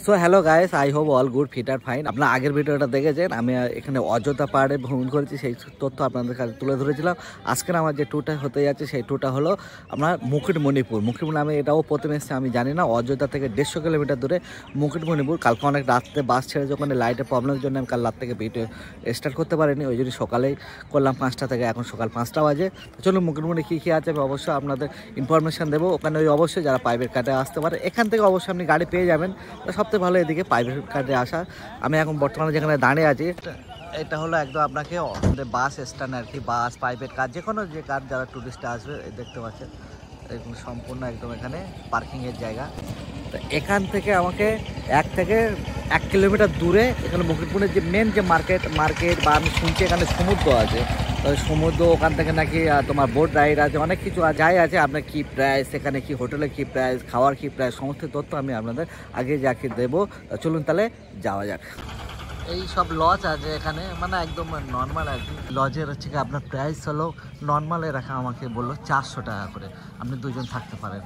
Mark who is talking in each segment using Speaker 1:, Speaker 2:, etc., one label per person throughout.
Speaker 1: So hello guys, I hope all good fit are fine. আপনার আগের ভিডিওটা দেখেছেন, আমি এখানে অযোধ্যা পাহাড়ে ভ্রমণ করেছি, সেই তথ্য আপনাদের কাছে তুলে ধরেছিলাম। আজকের আমার যে ট্যুরটা হতে যাচ্ছে সেই ট্যুরটা হলো আপনার মুকুটমণিপুর। আমি এটাও প্রথমে এসেছি, আমি জানি না, অযোধ্যা থেকে 150 কিলোমিটার দূরে মুকুটমণিপুর। কালকে অনেক রাত্রে বাস ছেড়ে যখন লাইটের প্রবলেমের জন্য আমি কাল রাত থেকে ভিডিও স্টার্ট করতে পারিনি, ওই জন্য সকালেই করলাম 5টা থেকে, এখন সকাল 5টা বাজে। তো চলুন মুকুটমণি কী কী আছে আমি অবশ্যই আপনাদের ইনফরমেশান দেবো। ওখানে ওই অবশ্যই যারা প্রাইভেট কারে আসতে পারে এখান থেকে অবশ্যই আপনি গাড়ি পেয়ে যাবেন। সবথেকে ভালো এদিকে প্রাইভেট কারে আসা। আমি এখন বর্তমানে যেখানে দাঁড়িয়ে আছি এটা হলো একদম আপনাকে বাস স্ট্যান্ড আর কি, বাস প্রাইভেট কার যে কোনো যে কার যারা ট্যুরিস্ট আসবে দেখতে পাচ্ছেন এরকম সম্পূর্ণ একদম এখানে পার্কিংয়ের জায়গা। তো এখান থেকে আমাকে 1 কিলোমিটার দূরে এখানে মুকুটমণিপুরের যে মেন যে মার্কেট বা আমি শুনছি এখানে সমুদ্র আছে। তো সমুদ্র ওখান থেকে নাকি তোমার বোট রাইড আছে, অনেক কিছু যাই আছে। আপনার কী প্রাইস, সেখানে কি হোটেলে কী প্রাইস, খাওয়ার কী প্রাইস, সমস্ত তথ্য আমি আপনাদের আগে যাকে দেবো। চলুন তাহলে যাওয়া যাক। এই সব লজ আছে এখানে, মানে একদম নর্মাল আর কি। লজের হচ্ছে কি আপনার প্রাইস হলো নর্মালে রাখা, আমাকে বললো 400 টাকা করে, আপনি দুজন থাকতে পারেন।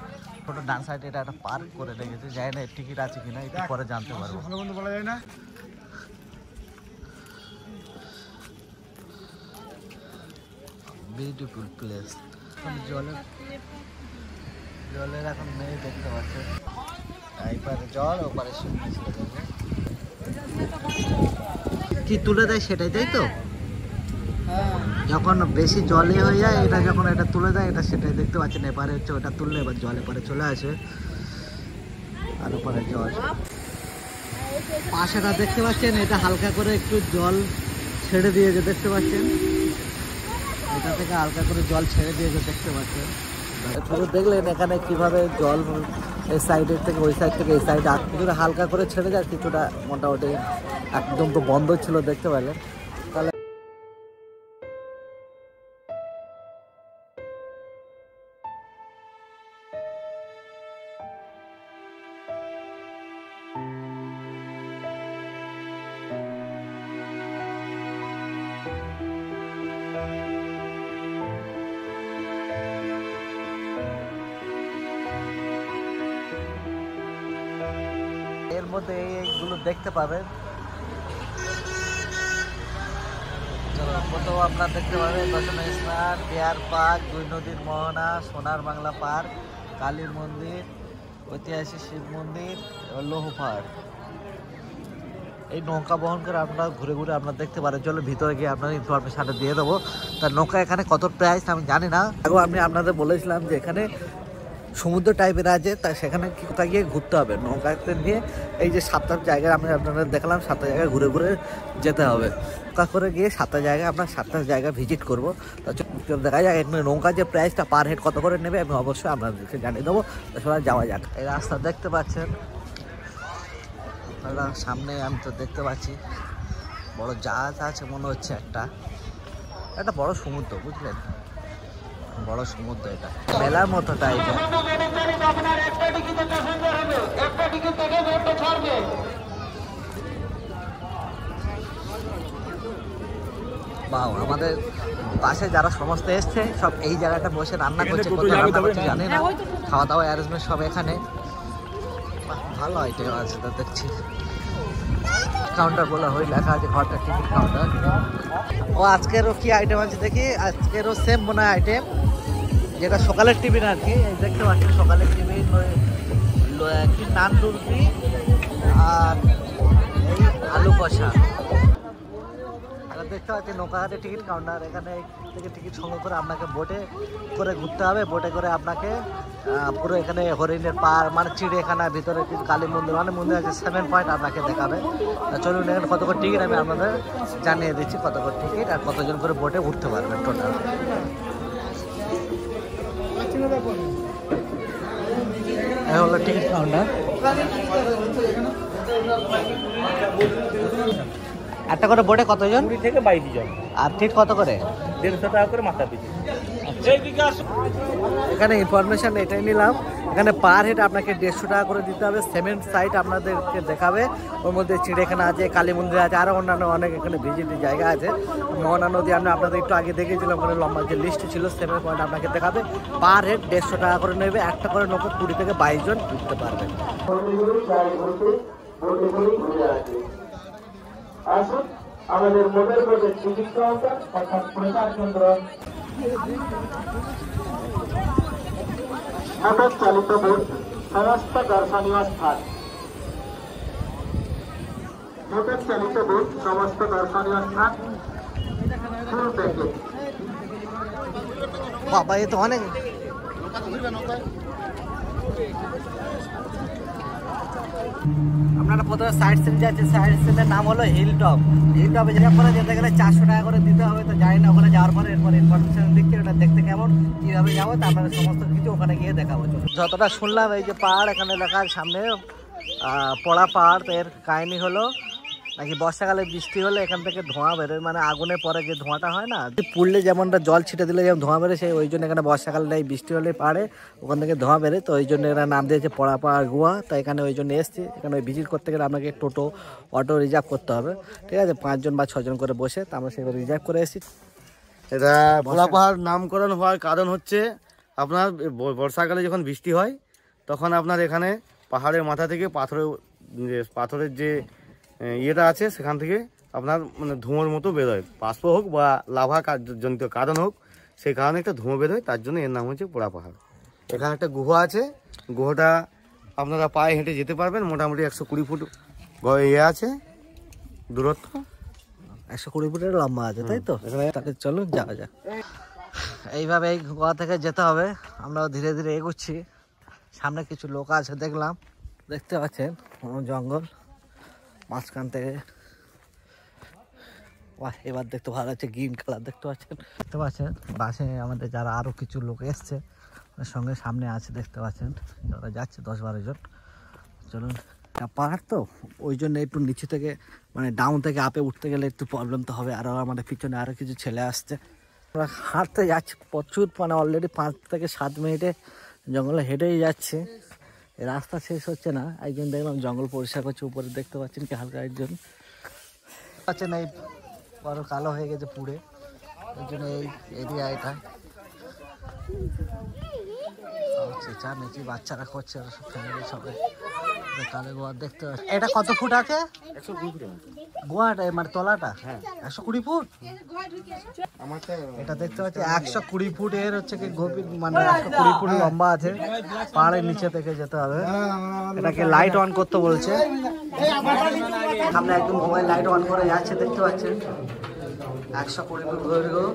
Speaker 1: ছোটো ডান সাইডে এটা একটা পার্ক করে রেখেছে, জানি না টিকিট আছে কিনা, এটা পরে জানতে পারবো। বলা যায় না। Beautiful place. জলের এখন নেই দেখতে পাচ্ছেন, এইপারে জল ওপারে কি তুলে দেয় সেটাই, তাই তো? যখন বেশি জলে হয়ে যায় এটা, যখন এটা তুলে দেয় এটা, সেটাই দেখতে পাচ্ছেন। এপারে হচ্ছে ওটা তুললে এবার জল এপারে চলে আসে, আর ওপারে জল। পাশেটা দেখতে পাচ্ছেন, এটা হালকা করে একটু জল ছেড়ে দিয়েছে দেখতে পাচ্ছেন, এটা থেকে হালকা করে জল ছেড়ে দিয়েছে দেখতে পাচ্ছেন। দেখলেন এখানে কিভাবে জল এই সাইডের থেকে ওই সাইড থেকে এই সাইডে কিছুটা হালকা করে ছেড়ে যায়, কিছুটা মোটামুটি একদম তো বন্ধ ছিল দেখতে পেলেন। তাহলে এর মধ্যে এইগুলো দেখতে পাবেন, কোথাও আপনার দেখতে পাবেন দর্শনীয় স্থান, ডিয়ার পার্ক, 2 নদীর মোহনা, সোনার বাংলা পার্ক, কালীর মন্দির, ঐতিহাসিক শিব মন্দির, লৌহ পাহাড়। এই নৌকা বহন করে আপনারা ঘুরে ঘুরে আপনারা দেখতে পারেন। চলো ভিতরে গিয়ে আপনার ইনফরমেশনটা দিয়ে দেবো। তার নৌকা এখানে কত প্রাইস আমি জানি না। এখন আমি আপনাদের বলেছিলাম যে এখানে সমুদ্র টাইপের আছে, তাই সেখানে কোথায় গিয়ে ঘুরতে হবে নৌকাতে নিয়ে। এই যে 7টা জায়গায় আমি আপনাদের দেখালাম, 7টা জায়গায় ঘুরে ঘুরে যেতে হবে। নৌকা করে গিয়ে 7টা জায়গায় আমরা 7টা জায়গা ভিজিট করবো। দেখা যাক নৌকা যে প্রাইসটা পার হেড কত করে নেবে আমি অবশ্যই আপনাদেরকে জানিয়ে দেবো। সবাই যাওয়া যাক। এই রাস্তা দেখতে পাচ্ছেন সামনে, আমি তো দেখতে পাচ্ছি বড় জাহাজ আছে মনে হচ্ছে, একটা বড় সমুদ্র, বুঝলেন, বড় সমুদ্র, এটা মেলার মতো টাইপের। বাহ, আমাদের পাশে যারা সমস্ত এসছে সব এই জায়গাটা বসে রান্না করছে, জানি না, খাওয়া দাওয়া অ্যারেঞ্জমেন্ট সব এখানে। ভালো আইটেম আছে তো দেখছি, কাউন্টার বলা হয়ে লেখা আছে ঘরটা টিকিট কাউন্টার। ও আজকেরও কি আইটেম আছে দেখি, আজকেরও সেম মনে হয় আইটেম, যেটা সকালের টিফিন আর কি। দেখতে পাচ্ছেন সকালের টিফিন, কি নান রুটি আর এই আলু কষা। দেখতে পাচ্ছি নৌকাঘাটে টিকিট কাউন্টার, এখানে থেকে টিকিট সংগ্রহ করে আপনাকে বোটে করে ঘুরতে হবে। বোটে করে আপনাকে পুরো এখানে হরিণের পাড়, মানে চিড়িয়াখানার ভিতরে কালী মন্দির, অনেক মন্দির আছে, 7 পয়েন্ট আপনাকে দেখাবে। চলুন এখানে কত করে টিকিট আমি আপনাদের জানিয়ে দিচ্ছি, কত করে টিকিট আর কতজন করে বোটে উঠতে পারবেন টোটাল। এই হলো টিকিট কাউন্টার। একটা করে বোটে কতজন? 20 থেকে 22 জন। আর টিকিট কত করে? 150 টাকা করে মাথা পিছু। এখানে ইনফরমেশন এটাই নিলাম, এখানে পার হেড আপনাকে 150 টাকা করে দিতে হবে। সিমেন্ট সাইট আপনাদেরকে দেখাবে, ওর মধ্যে চিড়িয়াখানা আছে, কালী মন্দির আছে, আরও অন্যান্য অনেক এখানে ভিজিটের জায়গা আছে। মোহনা নদী আমি আপনাদের একটু আগে দেখেছিলাম, ওখানে লম্বা যে লিস্ট ছিল 7 পয়েন্ট আপনাকে দেখাবে। পার হেড 150 টাকা করে নেবে, একটা করে নৌকো 20 থেকে 22 জন উঠতে পারবে।
Speaker 2: বন্ধুগুলি ঘুরে আসবে। আসুন আমাদের মোবাইল বোর্ডের টিকিট কাউন্টার অর্থাৎ প্রচার কেন্দ্র মোটর চালিত বোট সমস্ত দর্শনীয় স্থান মোটর চালিত বোট সমস্ত দর্শনীয় স্থান ফুল প্যাকেজ।
Speaker 1: বাবা এ তো অনেক আপনারা প্রথমে সাইড সিন যাচ্ছে, সাইড সিনের নাম হলো হিল টপ। হিল টপে যেটা পরে যেতে গেলে 400 টাকা করে দিতে হবে। তো জানি না ওখানে যাওয়ার পরে এরপর ইনফরমেশন দিচ্ছি ওটা দেখতে কেমন কীভাবে যাবো তা আপনারা সমস্ত কিছু ওখানে গিয়ে দেখাবো। যতটা শুনলাম এই যে পাহাড় এখানে লেখার সামনে পড়া পাহাড়, তো এর কাহিনী হলো নাকি বর্ষাকালে বৃষ্টি হলে এখান থেকে ধোঁয়া বেরোয়, মানে আগুনের পরে যে ধোঁয়াটা হয় না, পুড়লে যেমনটা জল ছিটে দিলে যেমন ধোঁয়া বেরোয়, সেই ওই জন্য এখানে বর্ষাকালে এই বৃষ্টি হলে পাহাড়ে ওখান থেকে ধোঁয়া বেরোয়। তো ওই জন্য এরা নাম দিয়েছে পড়া পাহাড় গুহা। তো এখানে ওই জন্য এসছি। এখানে ওই ভিজিট করতে গেলে আপনাকে টোটো অটো রিজার্ভ করতে হবে, ঠিক আছে, 5 জন বা 6 জন করে বসে। তো আমরা সেগুলো রিজার্ভ করে এসেছি।
Speaker 3: এটা পোড়া পাহাড় নামকরণ হওয়ার কারণ হচ্ছে আপনার বর্ষাকালে যখন বৃষ্টি হয় তখন আপনার এখানে পাহাড়ের মাথা থেকে পাথরের যে ইয়েটা আছে সেখান থেকে আপনার মানে ধোঁয়ার মতো বেরোয়, বাষ্প হোক বা লাভা জনিত কারণ হোক, সেই কারণে একটা ধোঁয়া বেরোয়, তার জন্য এর নাম হচ্ছে পোড়া পাহাড়। এখানে একটা গুহা আছে, গুহাটা আপনারা পায়ে হেঁটে যেতে পারবেন, মোটামুটি 120 ফুট ইয়ে আছে দূরত্ব,
Speaker 1: 120 ফুটের লম্বা আছে, তাই তো? তাহলে চলো যাওয়া যাক। এইভাবে এই গুহা থেকে যেতে হবে। আমরা ধীরে ধীরে এগোচ্ছি। সামনে কিছু লোক আছে দেখলাম, দেখতে পাচ্ছেন জঙ্গল মাঝখান থেকে। বাহ, এবার দেখতে ভালো লাগছে, গ্রিন কালার দেখতে পাচ্ছেন। বাসে আমাদের যারা আরও কিছু লোক এসছে সঙ্গে সামনে আছে, দেখতে পাচ্ছেন যারা যাচ্ছে 10-12 জন। চলুন, পাহাড় তো ওই জন্য একটু নিচে থেকে মানে ডাউন থেকে আপে উঠতে গেলে একটু প্রবলেম তো হবে। আরও আমাদের পিছনে আরও কিছু ছেলে আসছে। আমরা হাঁটতে যাচ্ছি প্রচুর, মানে অলরেডি 5 থেকে 7 মিনিটে জঙ্গলে হেঁটেই যাচ্ছে। রাস্তা শেষ হচ্ছে না। একজন দেখলাম জঙ্গল পরিষ্কার করছে, উপরে দেখতে পাচ্ছেন কি হালকা একজন পাচ্ছেন, এই বড় কালো হয়ে গেছে পুড়ে, ওই জন্য এই এরিয়া এটা চেঁচা মেচি বাচ্চারা করছে, ফ্যামিলি সবাই কালে গোয়া দেখতে পাচ্ছি। এটা কত ফুট আছে?
Speaker 3: 120 ফুট
Speaker 1: গোয়াটা মানে তলাটা 120 ফুট। এটা দেখতে পাচ্ছি 120 ফুট এর হচ্ছে কি গভীর, মানে 120 ফুট লম্বা আছে। পাহাড়ের নিচে থেকে যেতে হবে। এটাকে লাইট অন করতে বলছে। সামনে একদম মোবাইল লাইট অন করে যাচ্ছে, দেখতে পাচ্ছেন 120 ফুট দৈর্ঘ্য।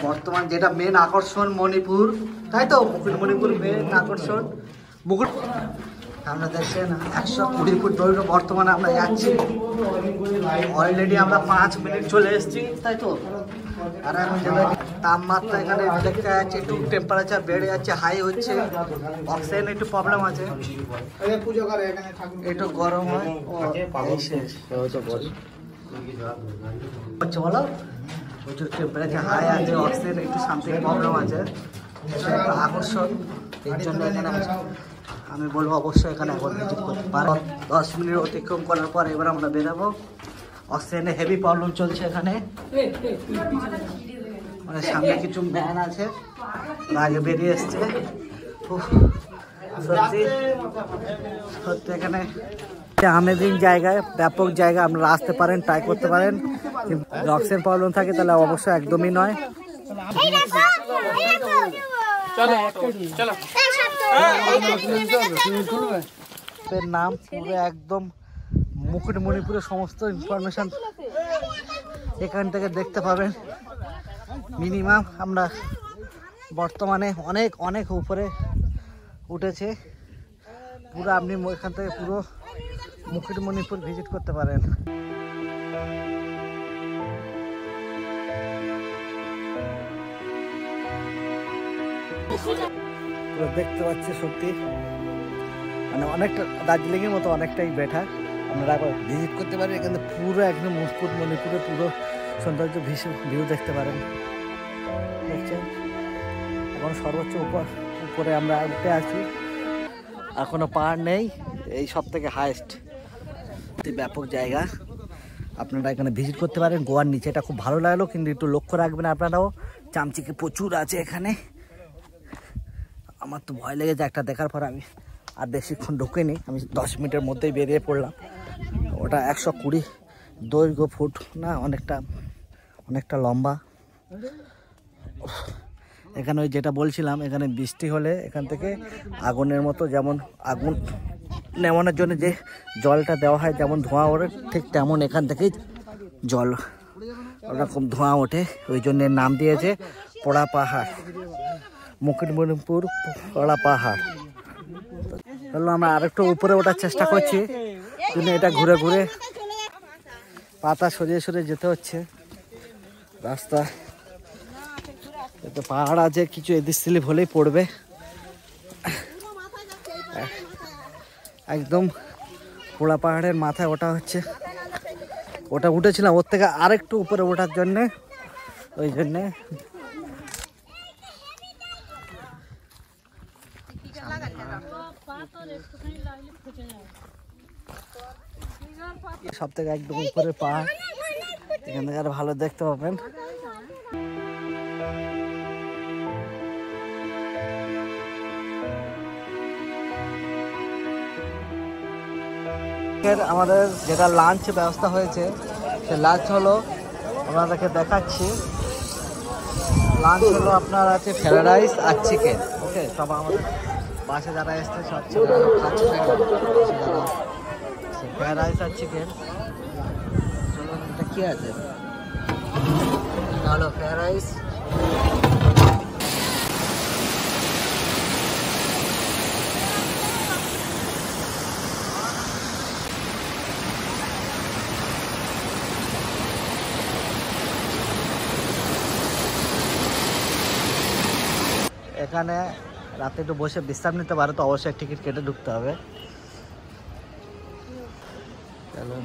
Speaker 1: বর্তমান যেটা মেন আকর্ষণ মণিপুর, তাই তো? মণিপুর মেন আকর্ষণ মুকুট। আমরা দেখছেন 120 ফুট দৈর্ঘ্য। বর্তমানে আমরা যাচ্ছি, অলরেডি আমরা 5 মিনিট চলে এসেছি, তাই তো? আর এখন যেটা তাপমাত্রা এখানে দেখতে যাচ্ছে, একটু টেম্পারেচার বেড়ে যাচ্ছে, হাই হচ্ছে, অক্সিজেন একটু প্রবলেম আছে, একটু গরম হয়। হচ্ছে বলো, প্রচুর টেম্পারেচার হাই আছে, অক্সিজেন একটু সামথিং প্রবলেম আছে, সেটা একটু আকর্ষণ। এর জন্য এখানে আমি বলবো অবশ্যই এখানে একবার ভিজিট করতে পারো। 10 মিনিট অতিক্রম করার পর এবার আমরা বেরোবো। অক্সিজেনে হেভি প্রবলেম চলছে এখানে, মানে সামনে কিছু ম্যান আছে, আগে বেরিয়ে এসছে। সত্যি সত্যি এখানে আমেজিং জায়গায়, ব্যাপক জায়গা, আপনারা আসতে পারেন, ট্রাই করতে পারেন। কিন্তু অক্সিজেন প্রবলেম থাকে তাহলে অবশ্যই একদমই নয়। নাম পুরো একদম মুকুটমণিপুরের সমস্ত ইনফরমেশন এখান থেকে দেখতে পাবেন। মিনিমাম আমরা বর্তমানে অনেক অনেক উপরে উঠেছে। পুরো আপনি এখান থেকে পুরো মুকুটমণিপুর ভিজিট করতে পারেন। দেখতে পাচ্ছি সত্যি মানে অনেকটা দার্জিলিংয়ের মতো অনেকটাই বেটার। আপনারা একবার ভিজিট করতে পারেন, এখানে পুরো একদম মুকুটমণিপুরে পুরো সৌন্দর্য ভিউ দেখতে পারেন। দেখছেন এখন সর্বোচ্চ উপরে আমরা উঠে আছি, এখনো পাহাড় নেই, এই সব থেকে হাইয়েস্ট ব্যাপক জায়গা। আপনারা এখানে ভিজিট করতে পারেন। গোয়ার নিচে এটা খুব ভালো লাগলো, কিন্তু একটু লক্ষ্য রাখবেন আপনারাও, চামচিকে প্রচুর আছে এখানে। আমার তো ভয় লেগেছে একটা দেখার পর, আমি আর বেশিক্ষণ ঢুকিনি, আমি 10 মিনিটের মধ্যেই বেরিয়ে পড়লাম। ওটা 120 দৈর্ঘ্য ফুট না, অনেকটা লম্বা। এখানে ওই যেটা বলছিলাম, এখানে বৃষ্টি হলে এখান থেকে আগুনের মতো, যেমন আগুন নেওয়ানোর জন্য যে জলটা দেওয়া হয়, যেমন ধোঁয়া ওঠে, ঠিক তেমন এখান থেকেই জল ওরকম ধোঁয়া ওঠে। ওই জন্য নাম দিয়েছে পোড়া পাহাড়, মুকুটমণিপুর পোড়া পাহাড়। চলো আমরা আরেকটু উপরে ওঠার চেষ্টা করছি, কিন্তু এটা ঘুরে ঘুরে পাতা সরিয়ে সরিয়ে যেতে হচ্ছে রাস্তা। তো পাহাড় আছে, কিছু এদিক স্লিপ হলেই পড়বে। একদম পোড়া পাহাড়ের মাথায় ওঠা হচ্ছে। ওটা উঠেছিলাম ওর থেকে আরেকটু উপরে ওঠার জন্যে, ওই জন্যে সব থেকে একদম উপরে পাহাড়, এখান থেকে আরো ভালো দেখতে পাবেন। আমাদের যেটা লাঞ্চ ব্যবস্থা হয়েছে, সে লাঞ্চ হলো, আপনাদেরকে দেখাচ্ছি। লাঞ্চ হলো আপনার আছে ফ্রাইড রাইস আর চিকেন। ওকে, সব আমাদের বাসে যারা এসছে সব খাচ্ছে, ফ্রাইড রাইস আর চিকেন। চলো, এটা কি আছে, হলো ফ্রাইড রাইস। এখানে রাতে একটু বসে বিশ্রাম নিতে পারে, তো অবশ্যই টিকিট কেটে ঢুকতে হবে। চলুন।